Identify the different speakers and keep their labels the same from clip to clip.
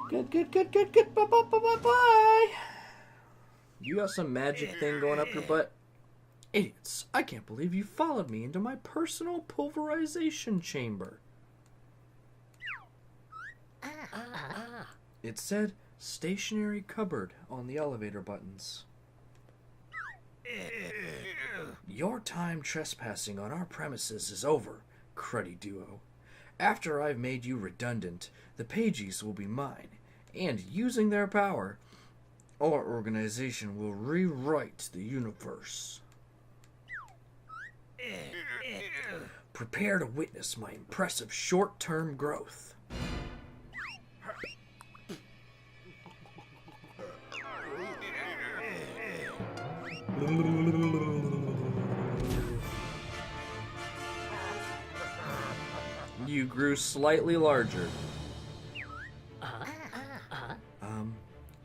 Speaker 1: Good. Bye. You got some magic thing going up your butt? Idiots, I can't believe you followed me into my personal pulverization chamber. It said stationary cupboard on the elevator buttons. Your time trespassing on our premises is over, cruddy duo. After I've made you redundant, the pages will be mine, and using their power, our organization will rewrite the universe. Prepare to witness my impressive short-term growth. You grew slightly larger.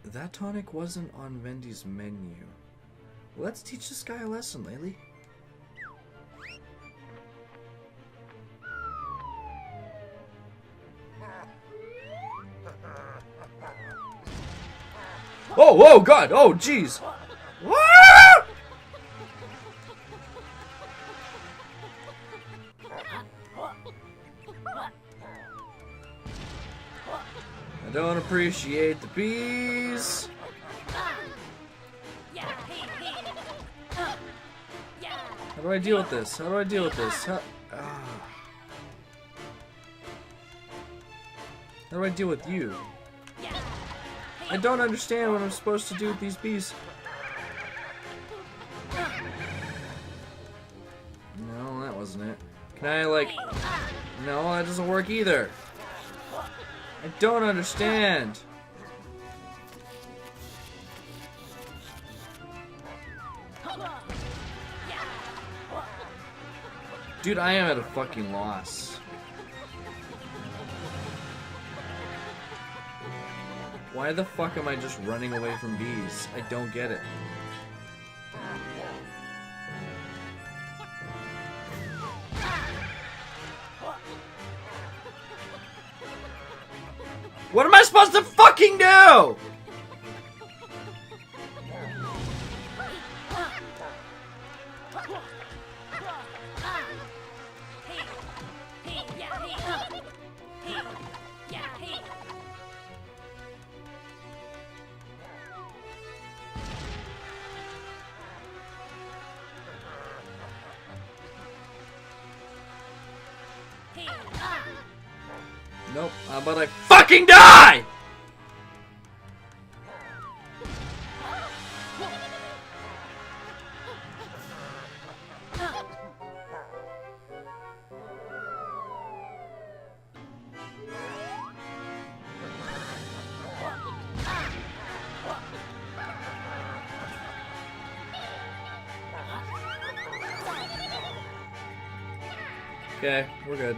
Speaker 1: That tonic wasn't on Vendy's menu. Let's teach this guy a lesson, Laylee. Oh, whoa, God! Oh, jeez! Ah! I don't appreciate the bees. How do I deal with this? How do I deal with you? I don't understand what I'm supposed to do with these bees. No, that wasn't it. Can I, like... No, that doesn't work either. I don't understand. Dude, I am at a fucking loss. Why the fuck am I just running away from bees? I don't get it. What am I supposed to fucking do? Nope, how about I fucking die? Okay, we're good.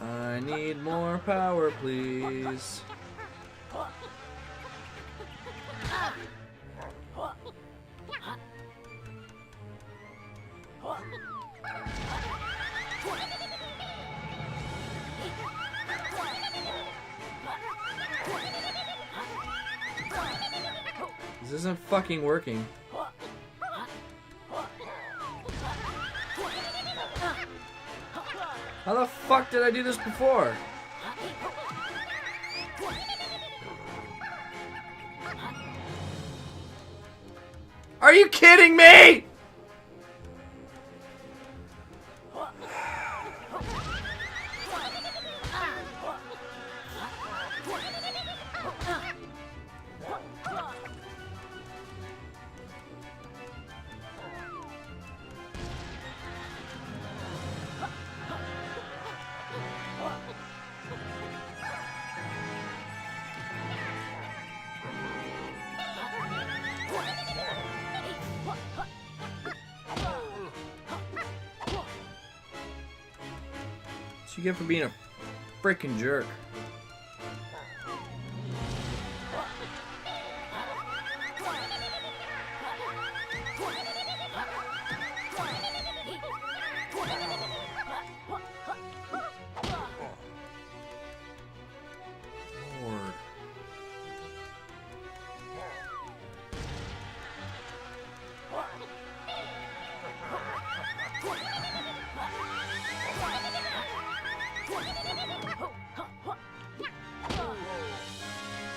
Speaker 1: I need more power, please. This isn't fucking working. How the fuck did I do this before? Are you kidding me? What you get for being a freaking jerk? Lord.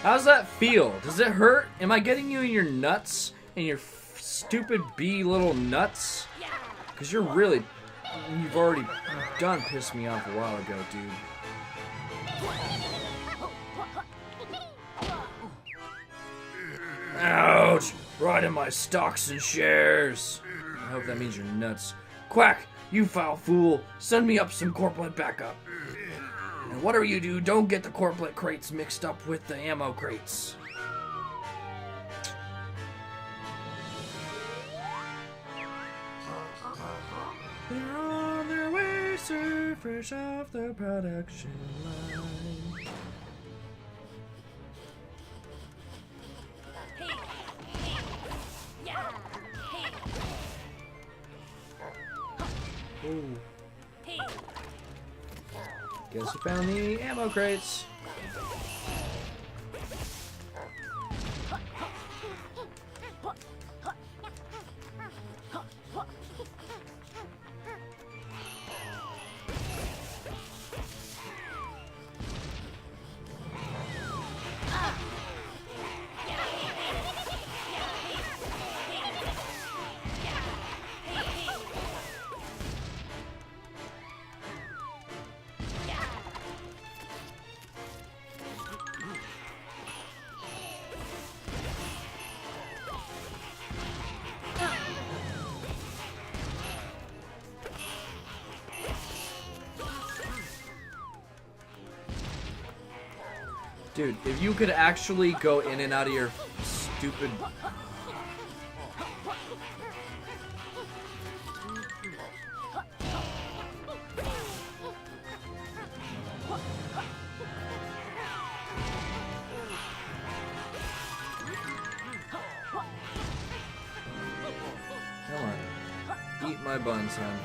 Speaker 1: How's that feel? Does it hurt? Am I getting you in your nuts? In your stupid bee little nuts? Because you've already done pissed me off a while ago, dude. Ouch! Right in my stocks and shares. I hope that means you're nuts. Quack! You foul fool! Send me up some corplet backup. And whatever you do, don't get the corplet crates mixed up with the ammo crates. They're on their way, so fresh off the production line. Ooh. Guess you found the ammo crates. Dude, if you could actually go in and out of your stupid... Come on. Eat my buns, son.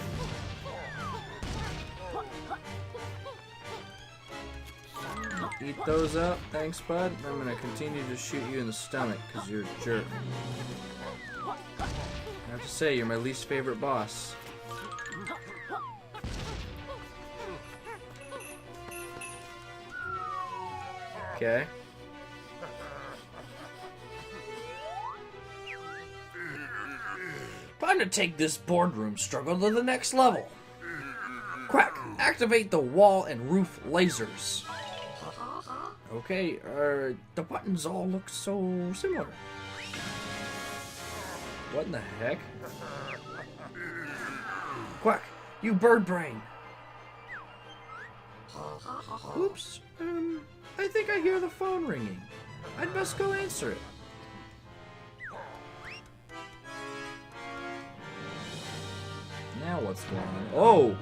Speaker 1: Eat those up. Thanks, bud. I'm gonna continue to shoot you in the stomach because you're a jerk. I have to say, you're my least favorite boss. Okay. Time to take this boardroom struggle to the next level. Quack! Activate the wall and roof lasers. Okay, the buttons all look so similar. What in the heck? Quack! You bird brain! Oops, I think I hear the phone ringing. I'd best go answer it. Now what's going on? Oh!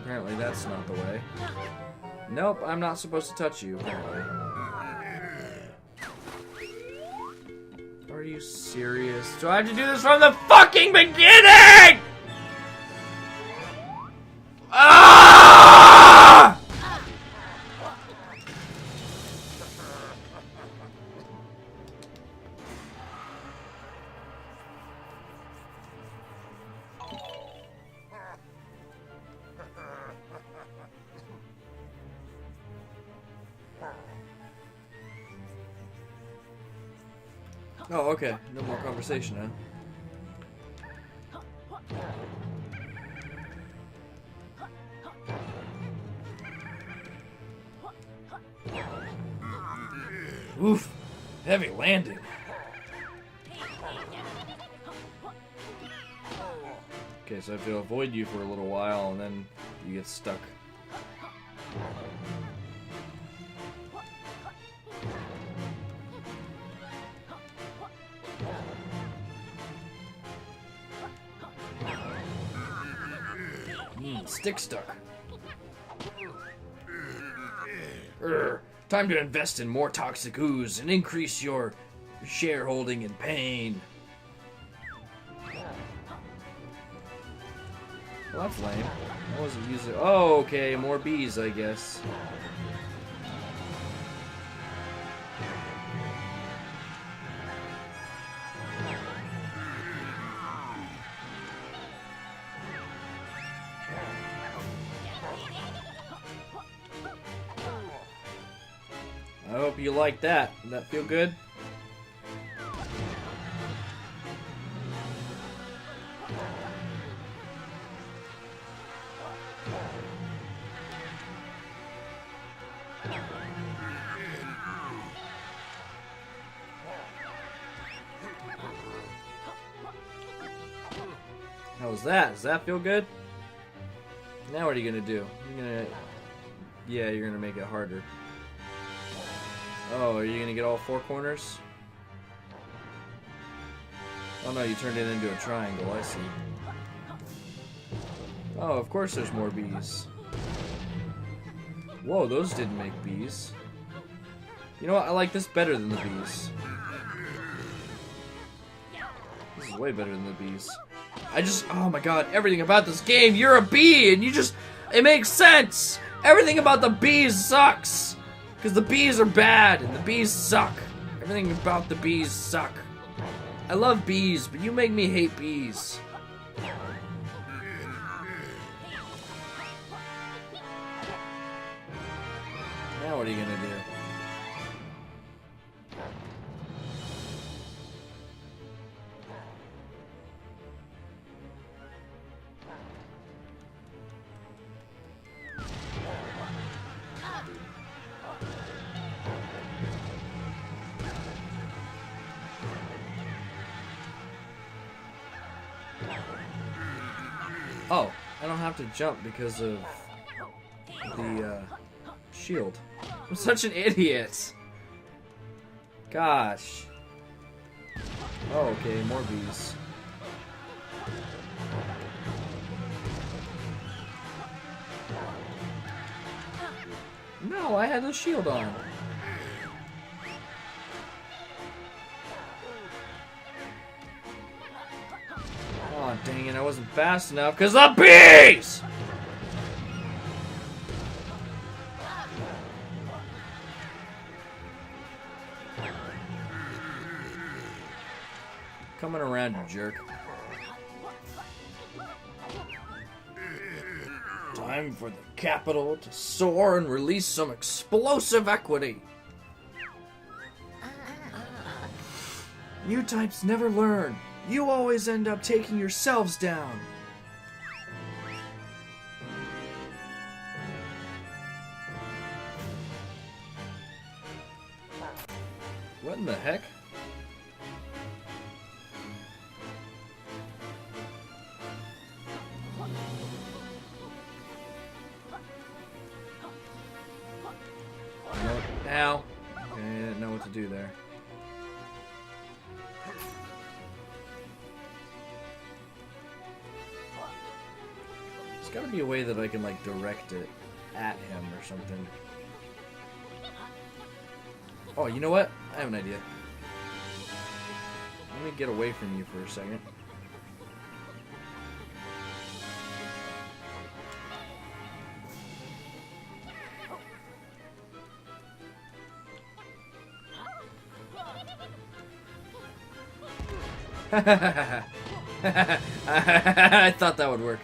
Speaker 1: Apparently that's not the way. Nope, I'm not supposed to touch you, apparently. Are you serious? Do I have to do this from the fucking beginning?! Ah! Oh, okay. No more conversation, huh? Oof. Heavy landing. Okay, so I have to avoid you for a little while, and then you get stuck. Stick stuck. Urgh. Time to invest in more toxic ooze and increase your shareholding in pain. Well, that's lame. I wasn't using. Oh, okay, more bees, I guess. I hope you like that. Does that feel good? How was that? Does that feel good? Now what are you gonna do? You're gonna make it harder. Oh, are you gonna get all four corners? Oh no, you turned it into a triangle, I see. Oh, of course there's more bees. Whoa, those didn't make bees. You know what, I like this better than the bees. This is way better than the bees. Oh my god, everything about this game, you're a bee, and it makes sense! Everything about the bees sucks! Because the bees are bad, and the bees suck. Everything about the bees suck. I love bees, but you make me hate bees. Now what are you gonna do? Oh, I don't have to jump because of the shield. I'm such an idiot. Gosh. Oh, okay, more bees. No, I had the shield on. Oh, dang it, I wasn't fast enough because of bees! Coming around, you jerk. Time for the capital to soar and release some explosive equity. You types never learn. You always end up taking yourselves down. What in the heck? Ow. Okay, I didn't know what to do there. There's gotta be a way that I can, like, direct it at him or something. Oh, you know what? I have an idea. Let me get away from you for a second. I thought that would work.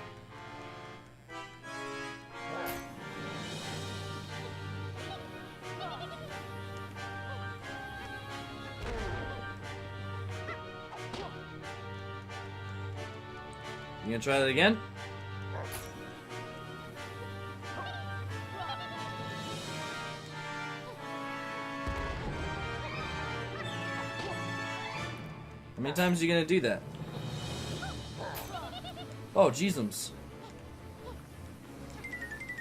Speaker 1: You gonna try that again? How many times are you gonna do that? Oh, jeezums.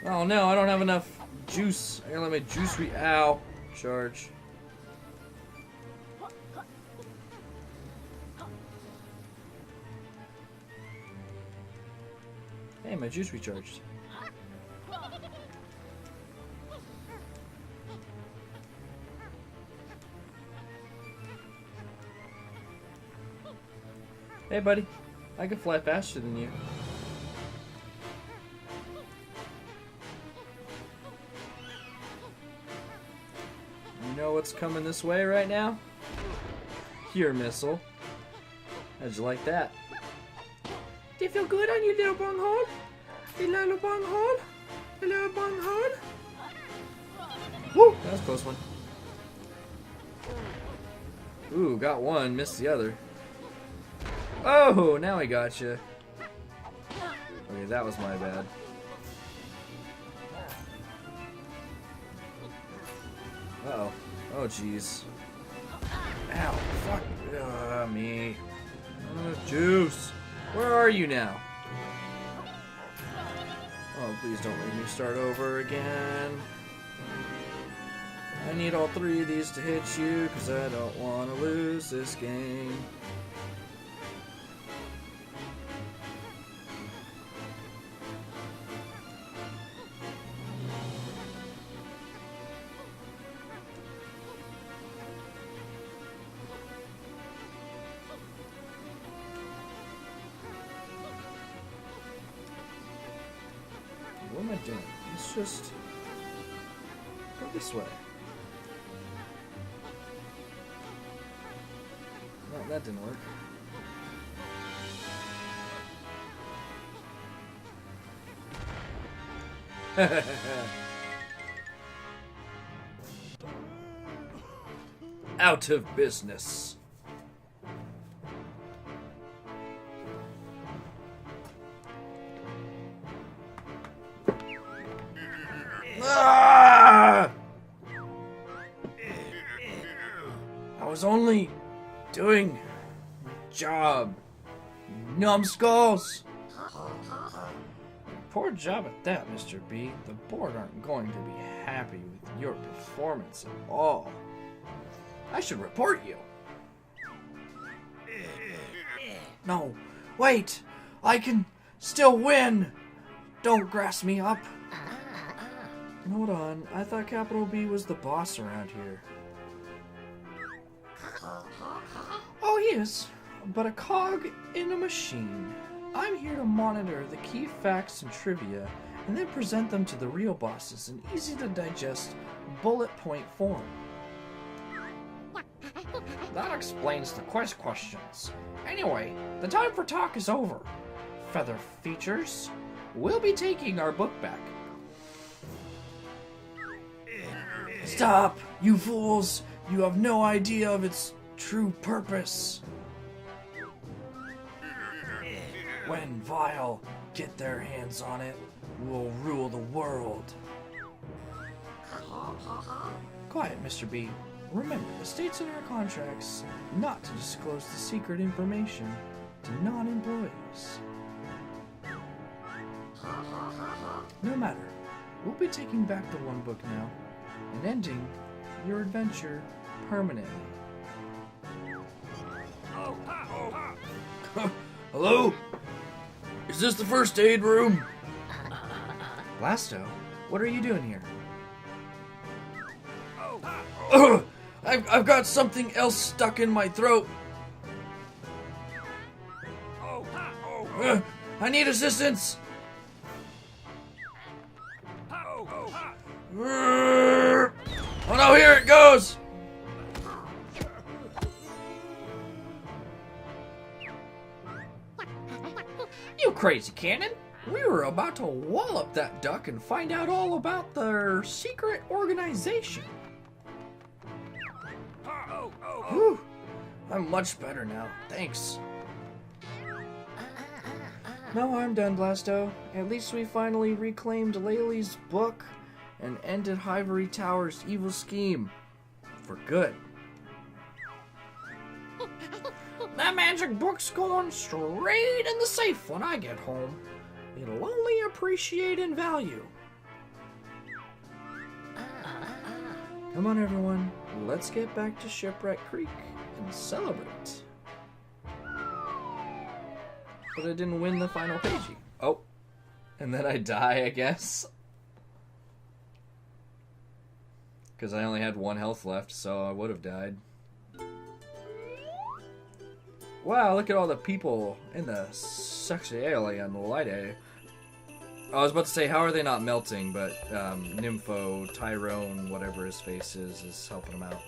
Speaker 1: Oh no, I don't have enough juice. I gotta let my juice ow. Charge. Hey my juice recharged. Hey, buddy. I can fly faster than you. You know what's coming this way right now? Your missile. How'd you like that? Do you feel good on your little bunghole? Your little bunghole? Your little bunghole? Woo! That was a close one. Ooh, got one, missed the other. Oh, now I got you. Okay, that was my bad. Uh-oh. Oh, jeez. Ow, fuck me. Juice. Where are you now? Oh, please don't make me start over again. I need all 3 of these to hit you, because I don't want to lose this game. What am I doing? Let's just go this way. No, that didn't work. Out of business. Ah! I was only doing my job, numbskulls. Poor job at that, Mr. B. The board aren't going to be happy with your performance at all. I should report you. No, wait! I can still win! Don't grass me up. Hold on, I thought Capital B was the boss around here. Oh, he is, but a cog in a machine. I'm here to monitor the key facts and trivia, and then present them to the real bosses in easy-to-digest, bullet point form. That explains the quest questions. Anyway, the time for talk is over. Feather features, we'll be taking our book back. Stop, you fools! You have no idea of its true purpose. When Vile get their hands on it, we'll rule the world. Quiet, Mr. B. Remember, it states in our contracts not to disclose the secret information to non-employees. No matter, we'll be taking back the one book now and ending your adventure permanently. Hello? Is this the first aid room? Blasto, what are you doing here? I've got something else stuck in my throat. I need assistance. Oh no, here it goes. You crazy cannon! We were about to wallop that duck and find out all about their secret organization. Whew. I'm much better now, thanks. No harm done, Blasto. At least we finally reclaimed Laylee's book and ended Ivory Tower's evil scheme. For good. That magic book's going straight in the safe when I get home. It'll only appreciate in value. Come on, everyone. Let's get back to Shipwreck Creek and celebrate. But I didn't win the final page. Oh. And then I die, I guess. Because I only had 1 health left, so I would have died. Wow, look at all the people in the sexy alien lady. I was about to say, how are they not melting? But Nympho, Tyrone, whatever his face is helping him out.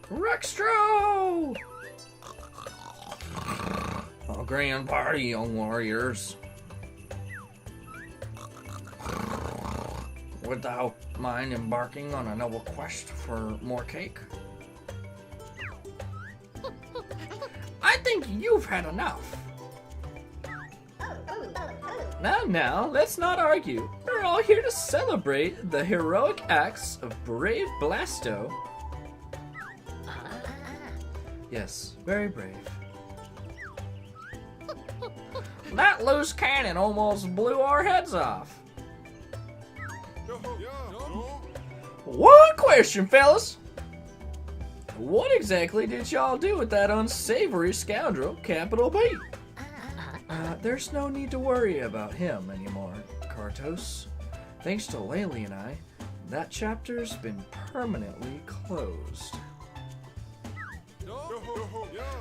Speaker 1: Rextro! A grand party, young warriors. Without mind embarking on a noble quest for more cake? I think you've had enough. Now, let's not argue. We're all here to celebrate the heroic acts of brave Blasto. Yes, very brave. That loose cannon almost blew our heads off. One question, fellas. What exactly did y'all do with that unsavory scoundrel, Capital B? There's no need to worry about him anymore, Kartos. Thanks to Laylee and I, that chapter's been permanently closed.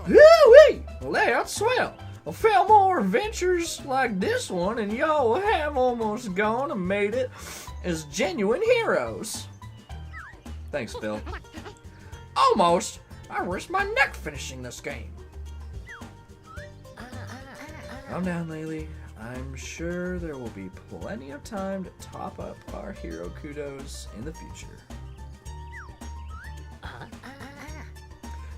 Speaker 1: Woo-wee! Well, that's swell. A few more adventures like this one, and y'all have almost gone and made it as genuine heroes. Thanks, Phil. Almost. I risked my neck finishing this game. Calm down, Laylee. I'm sure there will be plenty of time to top up our hero kudos in the future.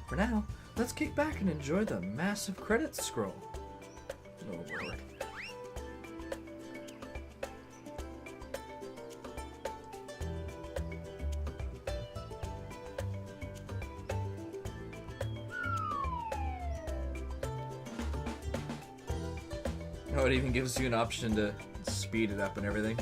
Speaker 1: For now, let's kick back and enjoy the massive credits scroll. Oh, Lord. Oh, it even gives you an option to speed it up and everything.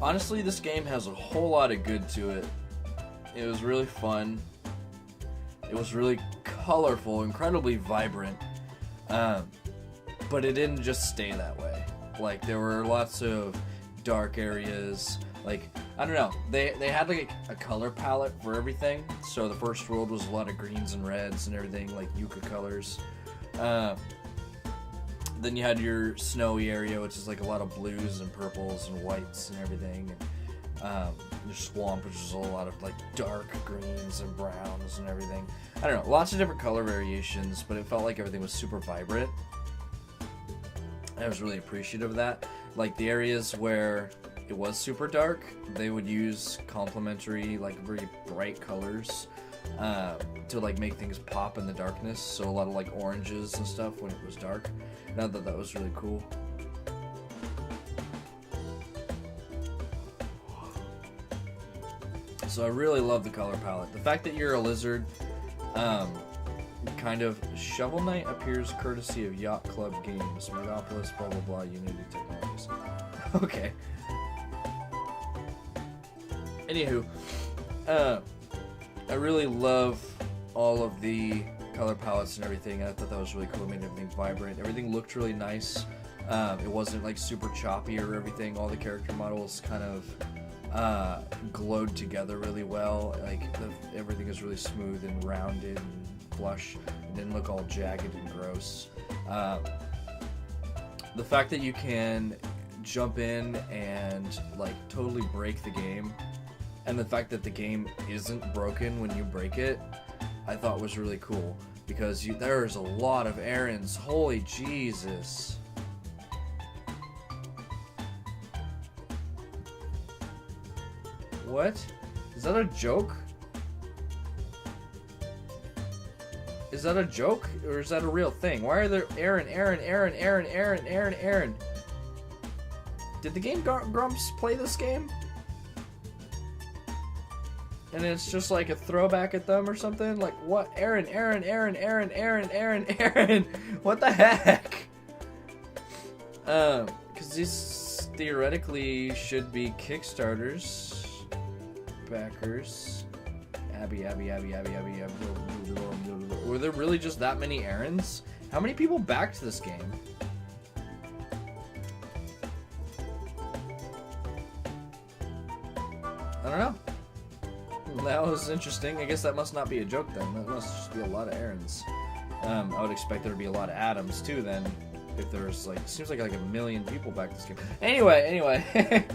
Speaker 1: Honestly, this game has a whole lot of good to it. It was really fun. It was really colorful, incredibly vibrant. But it didn't just stay that way. Like, there were lots of dark areas. Like, I don't know. They had like a color palette for everything. So the first world was a lot of greens and reds and everything, like Yooka colors. Then you had your snowy area, which is like a lot of blues and purples and whites and everything. And your swamp, which is a lot of like dark greens and browns and everything. I don't know, lots of different color variations, but it felt like everything was super vibrant. I was really appreciative of that. Like the areas where it was super dark, they would use complementary, like very bright colors to like make things pop in the darkness. So a lot of like oranges and stuff when it was dark. And I thought that was really cool. So I really love the color palette. The fact that you're a lizard, kind of Shovel Knight appears courtesy of Yacht Club Games, Megapolis, blah blah blah, Unity Technologies. Okay. Anywho, I really love all of the color palettes and everything. I thought that was really cool. It made everything vibrant. Everything looked really nice. It wasn't like super choppy or everything. All the character models kind of glowed together really well. Like everything is really smooth and rounded and flush. It didn't look all jagged and gross. The fact that you can jump in and like totally break the game, and the fact that the game isn't broken when you break it, I thought was really cool, because there's a lot of errands. Holy Jesus. What? Is that a joke? Is that a joke? Or is that a real thing? Why are there Aaron? Did the Game Grumps play this game? And it's just like a throwback at them or something? Like, what? Aaron. What the heck? Because these theoretically should be Kickstarters. Backers. Abby. Were there really just that many errands? How many people backed this game? I don't know. That was interesting. I guess that must not be a joke then. That must just be a lot of errands. I would expect there to be a lot of Adams too then. If there's like, it seems like a million people back this game. Anyway.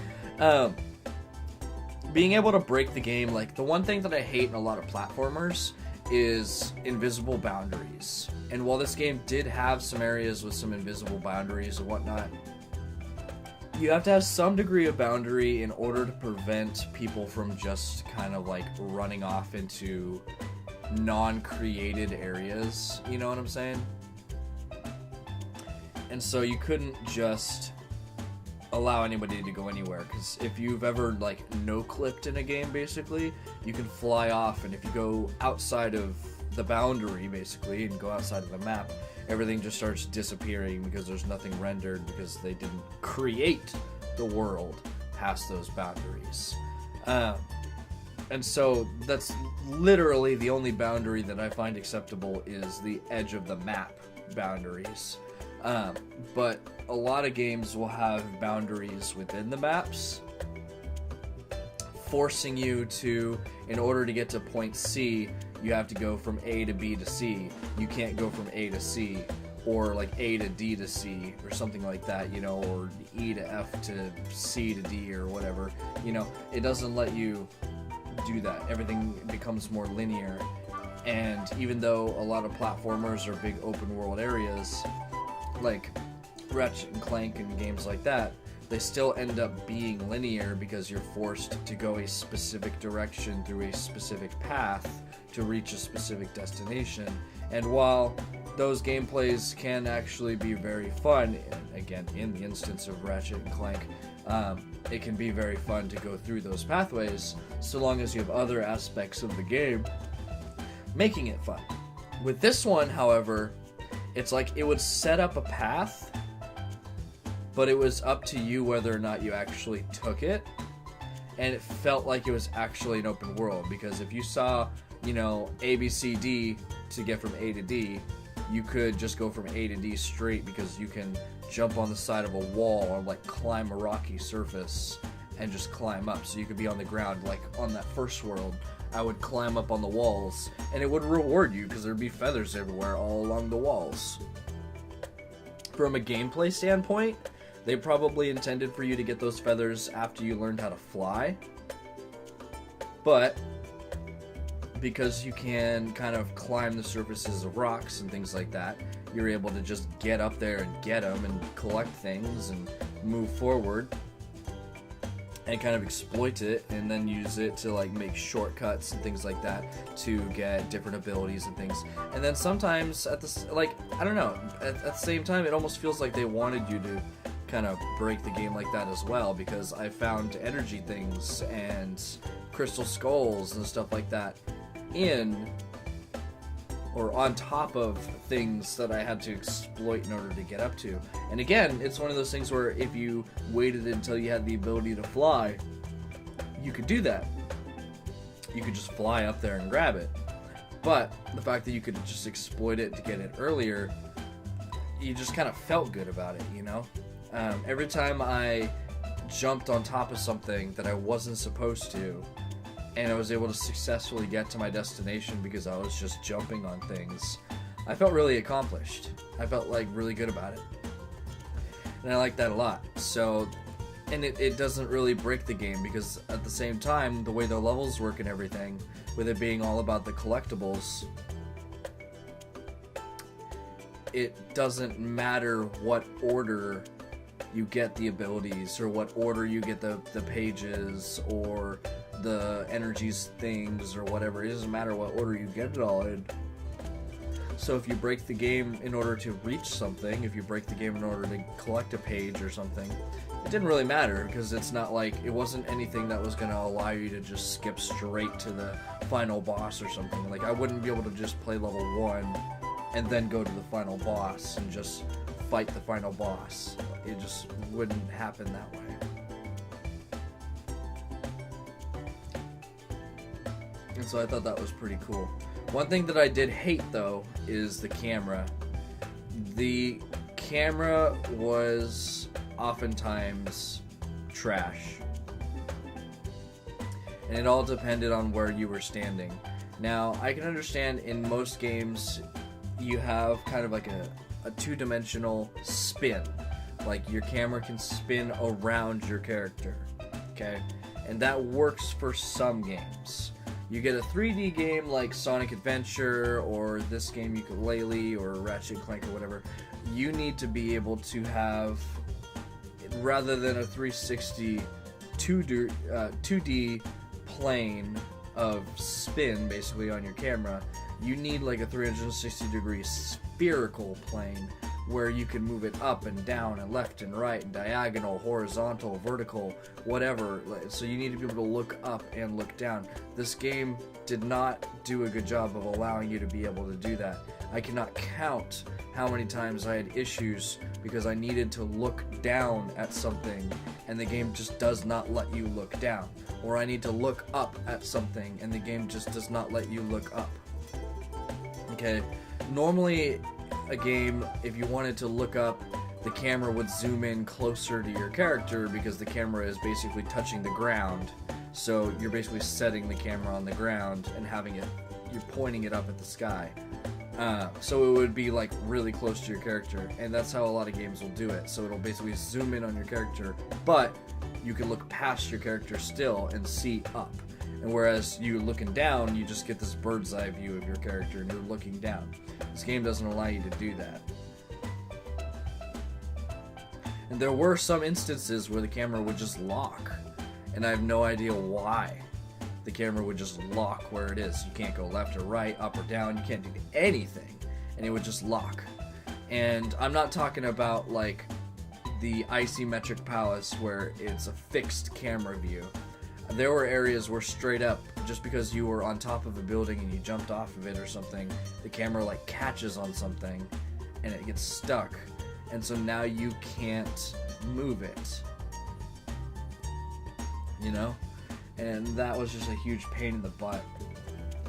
Speaker 1: Being able to break the game, like the one thing that I hate in a lot of platformers is invisible boundaries. And while this game did have some areas with some invisible boundaries and whatnot, you have to have some degree of boundary in order to prevent people from just kind of like running off into non-created areas, you know what I'm saying? And so you couldn't just allow anybody to go anywhere, because if you've ever like no-clipped in a game, basically, you can fly off, and if you go outside of the boundary, basically, and go outside of the map, everything just starts disappearing because there's nothing rendered, because they didn't create the world past those boundaries. And so that's literally the only boundary that I find acceptable is the edge of the map boundaries. But a lot of games will have boundaries within the maps, forcing you to, in order to get to point C, you have to go from A to B to C. You can't go from A to C, or like A to D to C, or something like that, you know, or E to F to C to D, or whatever. You know, it doesn't let you do that. Everything becomes more linear. And even though a lot of platformers are big open world areas, like Ratchet and Clank and games like that, they still end up being linear because you're forced to go a specific direction through a specific path to reach a specific destination. And while those gameplays can actually be very fun, again, in the instance of Ratchet and Clank, it can be very fun to go through those pathways, so long as you have other aspects of the game making it fun. With this one, however, it's like it would set up a path, but it was up to you whether or not you actually took it, and it felt like it was actually an open world, because if you saw, you know, A, B, C, D to get from A to D, you could just go from A to D straight, because you can jump on the side of a wall or like climb a rocky surface and just climb up. So you could be on the ground, like on that first world, I would climb up on the walls, and it would reward you because there'd be feathers everywhere all along the walls. From a gameplay standpoint, they probably intended for you to get those feathers after you learned how to fly, but because you can kind of climb the surfaces of rocks and things like that, you're able to just get up there and get them and collect things and move forward and kind of exploit it, and then use it to like make shortcuts and things like that to get different abilities and things. And then sometimes at the, like, I don't know, at the same time it almost feels like they wanted you to kind of break the game like that as well, because I found energy things and crystal skulls and stuff like that in or on top of things that I had to exploit in order to get up to. And again, it's one of those things where if you waited until you had the ability to fly, you could do that. You could just fly up there and grab it. But the fact that you could just exploit it to get it earlier, you just kind of felt good about it, you know? Every time I jumped on top of something that I wasn't supposed to, and I was able to successfully get to my destination because I was just jumping on things, I felt really accomplished. I felt like really good about it. And I like that a lot. So, and it doesn't really break the game, because at the same time, the way the levels work and everything, with it being all about the collectibles, it doesn't matter what order you get the abilities, or what order you get the pages, or the energies things, or whatever. It doesn't matter what order you get it all in. So if you break the game in order to reach something, if you break the game in order to collect a page or something, it didn't really matter, because it's not like, it wasn't anything that was going to allow you to just skip straight to the final boss or something. Like, I wouldn't be able to just play level 1 and then go to the final boss and just fight the final boss. It just wouldn't happen that way. And so I thought that was pretty cool. One thing that I did hate, though, is the camera. The camera was oftentimes trash. And it all depended on where you were standing. Now, I can understand in most games you have kind of like a two-dimensional spin. Like your camera can spin around your character, okay? And that works for some games. You get a 3D game like Sonic Adventure or this game Yooka Laylee or Ratchet & Clank or whatever, you need to be able to have, rather than a 360 2D plane of spin basically on your camera, you need like a 360 degree spherical plane where you can move it up and down and left and right and diagonal, horizontal, vertical, whatever. So you need to be able to look up and look down. This game did not do a good job of allowing you to be able to do that. I cannot count how many times I had issues because I needed to look down at something and the game just does not let you look down. Or I need to look up at something and the game just does not let you look up. Okay, normally a game, if you wanted to look up, the camera would zoom in closer to your character because the camera is basically touching the ground. So you're basically setting the camera on the ground and having it, you're pointing it up at the sky. So it would be like really close to your character, and that's how a lot of games will do it. So it'll basically zoom in on your character, but you can look past your character still and see up. And whereas you looking down, you just get this bird's eye view of your character and you're looking down. This game doesn't allow you to do that. And there were some instances where the camera would just lock, and I have no idea why. The camera would just lock where it is. You can't go left or right, up or down, you can't do anything, and it would just lock. And I'm not talking about like the isometric palace where it's a fixed camera view. There were areas where straight up, just because you were on top of a building and you jumped off of it or something, the camera like catches on something and it gets stuck, and so now you can't move it, you know? And that was just a huge pain in the butt.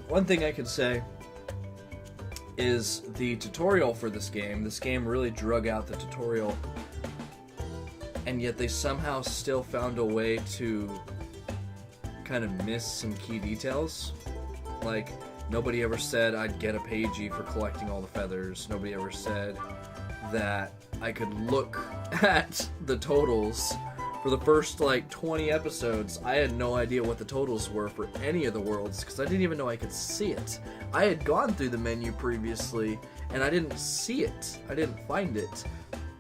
Speaker 1: One thing I could say is the tutorial for this game really drug out the tutorial, and yet they somehow still found a way to kind of miss some key details. Like, nobody ever said I'd get a pagey for collecting all the feathers. Nobody ever said that I could look at the totals. For the first like 20 episodes, I had no idea what the totals were for any of the worlds because I didn't even know I could see it. I had gone through the menu previously and I didn't see it. I didn't find it.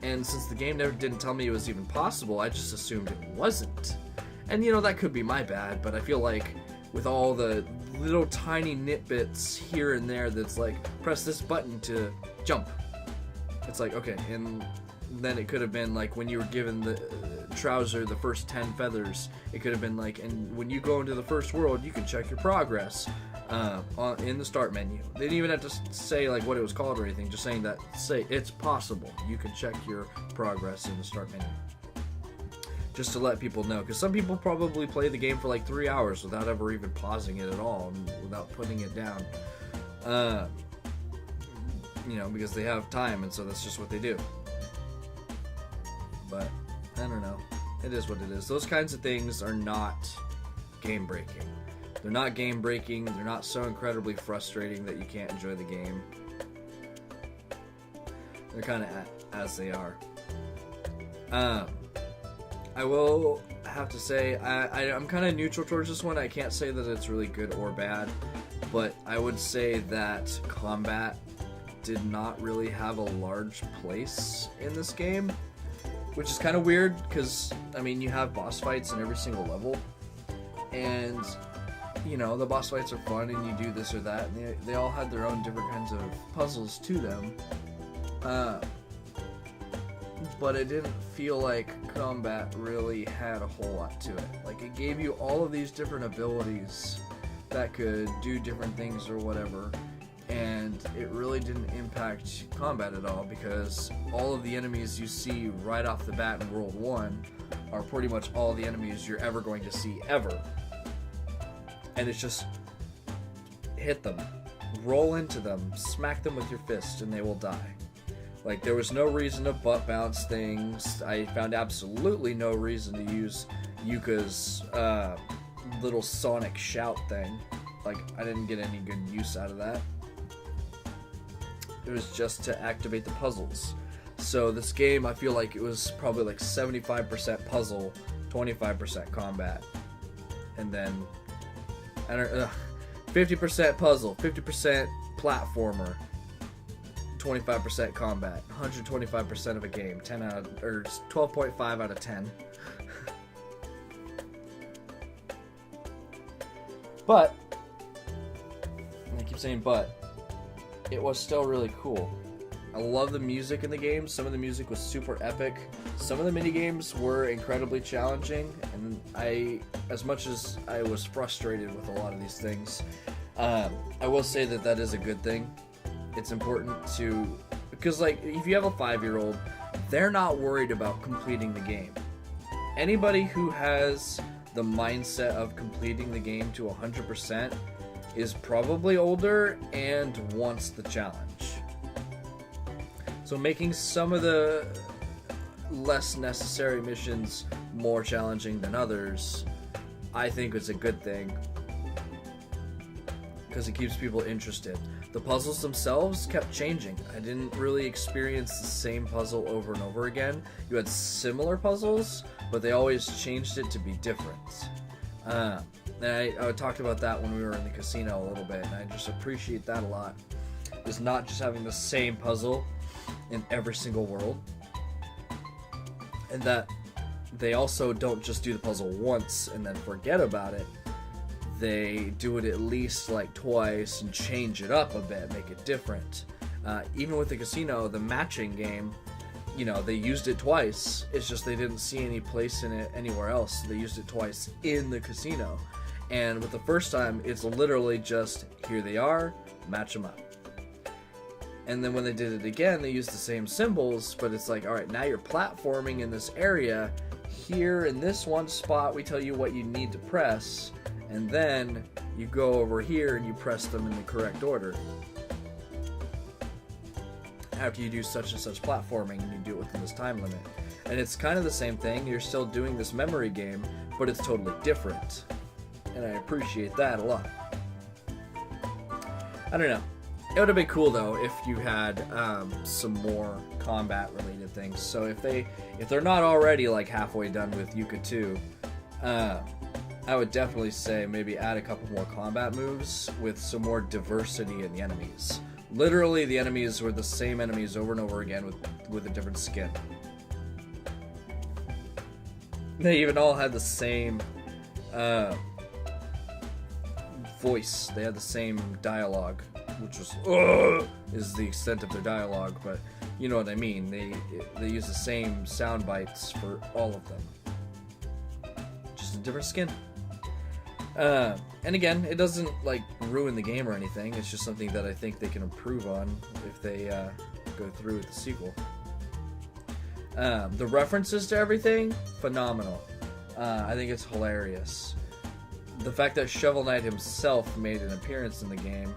Speaker 1: And since the game never didn't tell me it was even possible, I just assumed it wasn't. And you know, that could be my bad, but I feel like with all the little tiny nitbits here and there that's like, press this button to jump. It's like, okay, and then it could have been like when you were given the trouser the first 10 feathers, it could have been like, and when you go into the first world, you can check your progress in the start menu. They didn't even have to say like what it was called or anything, just saying that, say it's possible. You can check your progress in the start menu. Just to let people know, because some people probably play the game for like 3 hours without ever even pausing it at all, and without putting it down. You know, because they have time, and so that's just what they do. But, I don't know. It is what it is. Those kinds of things are not game-breaking. They're not game-breaking. They're not so incredibly frustrating that you can't enjoy the game. They're kind of as they are. I will have to say, I'm kind of neutral towards this one. I can't say that it's really good or bad, but I would say that combat did not really have a large place in this game, which is kind of weird because, I mean, you have boss fights in every single level, and, you know, the boss fights are fun and you do this or that, and they all had their own different kinds of puzzles to them. But it didn't feel like combat really had a whole lot to it. Like, it gave you all of these different abilities that could do different things or whatever, and it really didn't impact combat at all because all of the enemies you see right off the bat in World 1 are pretty much all the enemies you're ever going to see ever. And it's just hit them, roll into them, smack them with your fist, and they will die. Like, there was no reason to butt bounce things. I found absolutely no reason to use Yooka's little sonic shout thing. Like, I didn't get any good use out of that. It was just to activate the puzzles. So this game, I feel like it was probably like 75% puzzle, 25% combat. And then, 50% puzzle, 50% platformer, 25% combat, 125% of a game, 12.5 out of 10. But, I keep saying but, it was still really cool. I love the music in the game. Some of the music was super epic. Some of the minigames were incredibly challenging, and as much as I was frustrated with a lot of these things, I will say that is a good thing. It's important to, because like, if you have a 5-year-old, they're not worried about completing the game. Anybody who has the mindset of completing the game to 100% is probably older and wants the challenge. So making some of the less necessary missions more challenging than others, I think is a good thing, because it keeps people interested. The puzzles themselves kept changing. I didn't really experience the same puzzle over and over again. You had similar puzzles, but they always changed it to be different. And I talked about that when we were in the casino a little bit, and I just appreciate that a lot. It's not just having the same puzzle in every single world, and that they also don't just do the puzzle once and then forget about it. They do it at least like twice and change it up a bit, make it different. Even with the casino, the matching game, you know, they used it twice. It's just they didn't see any place in it anywhere else. They used it twice in the casino. And with the first time, it's literally just, here they are, match them up. And then when they did it again, they used the same symbols, but it's like, all right, now you're platforming in this area. Here in this one spot, we tell you what you need to press, and then you go over here and you press them in the correct order. After you do such and such platforming, and you do it within this time limit. And it's kind of the same thing. You're still doing this memory game, but it's totally different. And I appreciate that a lot. I don't know. It would have been cool though if you had some more combat related things. So if they're not already like halfway done with Yooka 2, I would definitely say maybe add a couple more combat moves with some more diversity in the enemies. Literally, the enemies were the same enemies over and over again with a different skin. They even all had the same voice. They had the same dialogue, which was is the extent of their dialogue, but you know what I mean. They use the same sound bites for all of them, just a different skin. And again, it doesn't like ruin the game or anything. It's just something that I think they can improve on if they go through with the sequel. The references to everything, phenomenal. I think it's hilarious. The fact that Shovel Knight himself made an appearance in the game,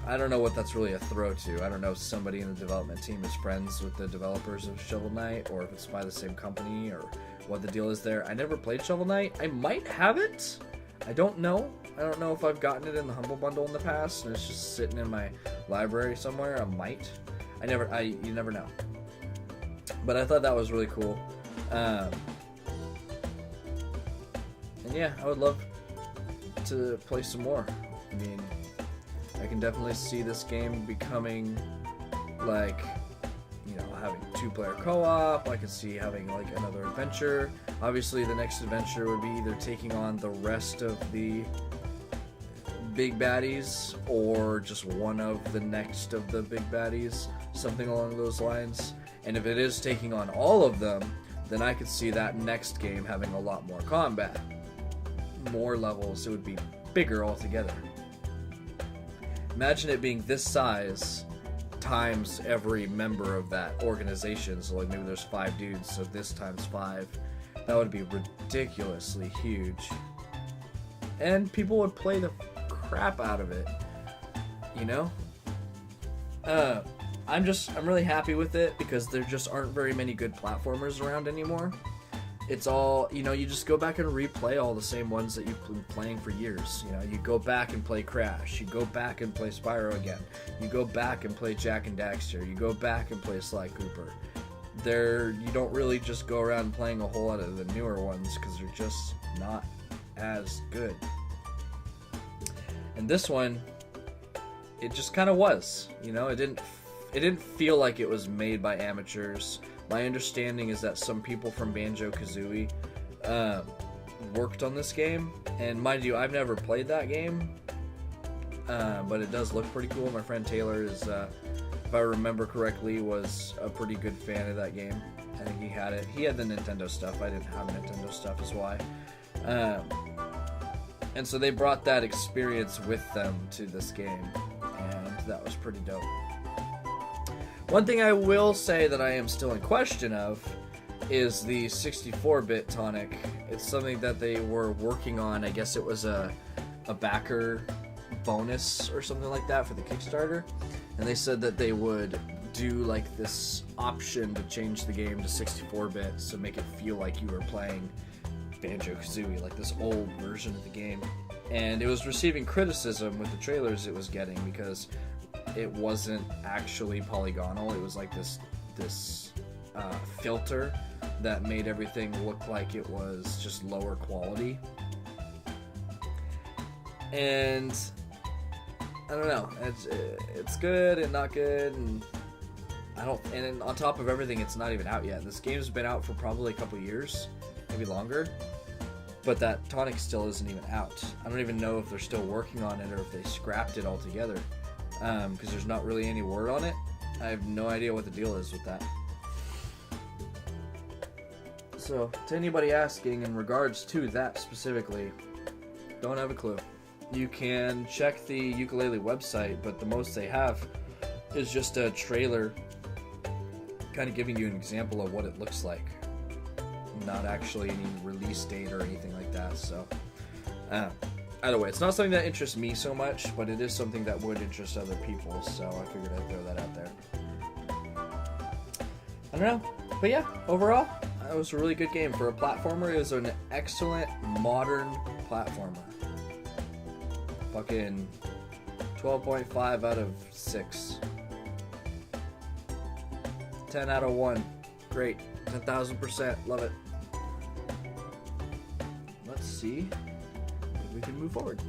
Speaker 1: I don't know what that's really a throw to. I don't know if somebody in the development team is friends with the developers of Shovel Knight, or if it's by the same company, or what the deal is there. I never played Shovel Knight. I might have it. I don't know. I don't know if I've gotten it in the Humble Bundle in the past, and it's just sitting in my library somewhere. I might. You never know. But I thought that was really cool. And yeah, I would love to play some more. I mean, I can definitely see this game becoming like, you know, having 2-player co-op. I could see having like another adventure. Obviously, the next adventure would be either taking on the rest of the big baddies or just one of the next of the big baddies, something along those lines. And if it is taking on all of them, then I could see that next game having a lot more combat, more levels. It would be bigger altogether. Imagine it being this size times every member of that organization. So like maybe there's 5 dudes, so this times 5. That would be ridiculously huge. And people would play the crap out of it. you know? I'm really happy with it because there just aren't very many good platformers around anymore. It's all, you know, you just go back and replay all the same ones that you've been playing for years. You know, you go back and play Crash. You go back and play Spyro again. You go back and play Jak and Daxter. You go back and play Sly Cooper. You don't really just go around playing a whole lot of the newer ones because they're just not as good. And this one, it just kind of was, you know, it didn't feel like it was made by amateurs. My understanding is that some people from Banjo-Kazooie worked on this game, and mind you, I've never played that game, but it does look pretty cool. My friend Taylor is, if I remember correctly, was a pretty good fan of that game. I think he had it. He had the Nintendo stuff. I didn't have Nintendo stuff, is why. And so they brought that experience with them to this game, and that was pretty dope. One thing I will say that I am still in question of is the 64-bit tonic. It's something that they were working on. I guess it was a backer bonus or something like that for the Kickstarter. And they said that they would do like this option to change the game to 64-bit to make it feel like you were playing Banjo-Kazooie, like this old version of the game. And it was receiving criticism with the trailers it was getting because it wasn't actually polygonal. It was like this filter that made everything look like it was just lower quality. And I don't know. It's good and not good, and And on top of everything, it's not even out yet. This game's been out for probably a couple years, maybe longer. But that tonic still isn't even out. I don't even know if they're still working on it or if they scrapped it altogether. Because there's not really any word on it. I have no idea what the deal is with that. So, to anybody asking in regards to that specifically, don't have a clue. You can check the Yooka Laylee website, but the most they have is just a trailer kind of giving you an example of what it looks like. Not actually any release date or anything like that, so either way, it's not something that interests me so much, but it is something that would interest other people, so I figured I'd throw that out there. I don't know, but yeah, overall, it was a really good game. For a platformer, it was an excellent modern platformer. Fucking 12.5 out of 6. 10 out of 1. Great. 10,000%. Love it. Let's see if we can move forward.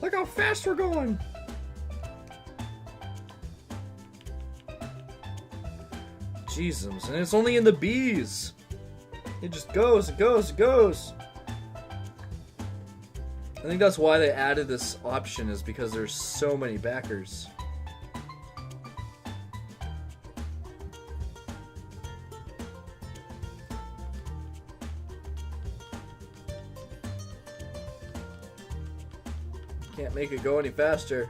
Speaker 1: Look how fast we're going! Jesus, and it's only in the B's. It just goes, it goes, it goes. I think that's why they added this option, is because there's so many backers. Can't make it go any faster.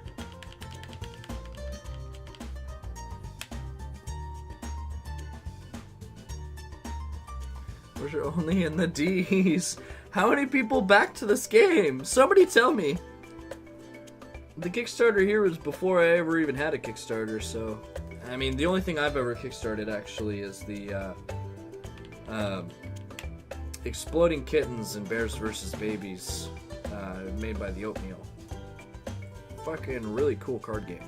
Speaker 1: We're only in the D's. How many people backed to this game? Somebody tell me. The Kickstarter here was before I ever even had a Kickstarter, so... I mean, the only thing I've ever Kickstarted, actually, is the, Exploding Kittens and Bears vs. Babies, made by the Oatmeal. Fucking really cool card game.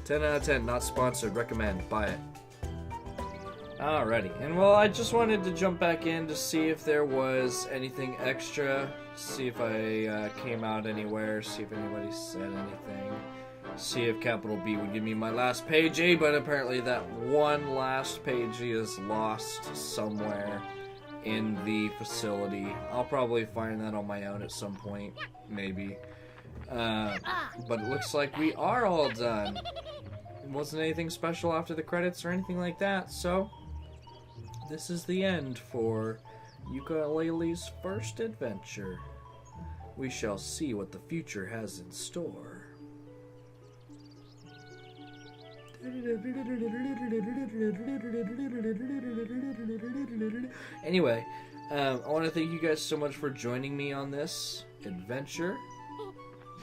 Speaker 1: 10 out of 10, not sponsored, recommend, buy it. Alrighty, and well, I just wanted to jump back in to see if there was anything extra, see if I came out anywhere, see if anybody said anything, see if Capital B would give me my last pagey, but apparently that one last pagey is lost somewhere in the facility. I'll probably find that on my own at some point, maybe. But it looks like we are all done. It wasn't anything special after the credits or anything like that, so... this is the end for Yooka Laylee's first adventure. We shall see what the future has in store. Anyway, I want to thank you guys so much for joining me on this adventure,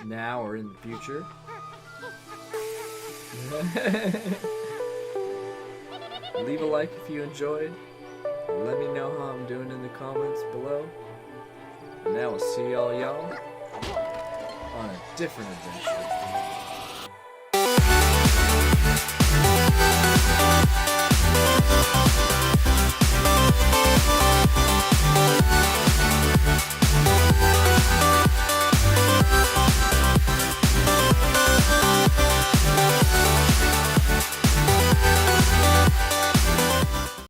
Speaker 1: now or in the future. Leave a like if you enjoyed. Let me know how I'm doing in the comments below. And now we'll see y'all on a different adventure.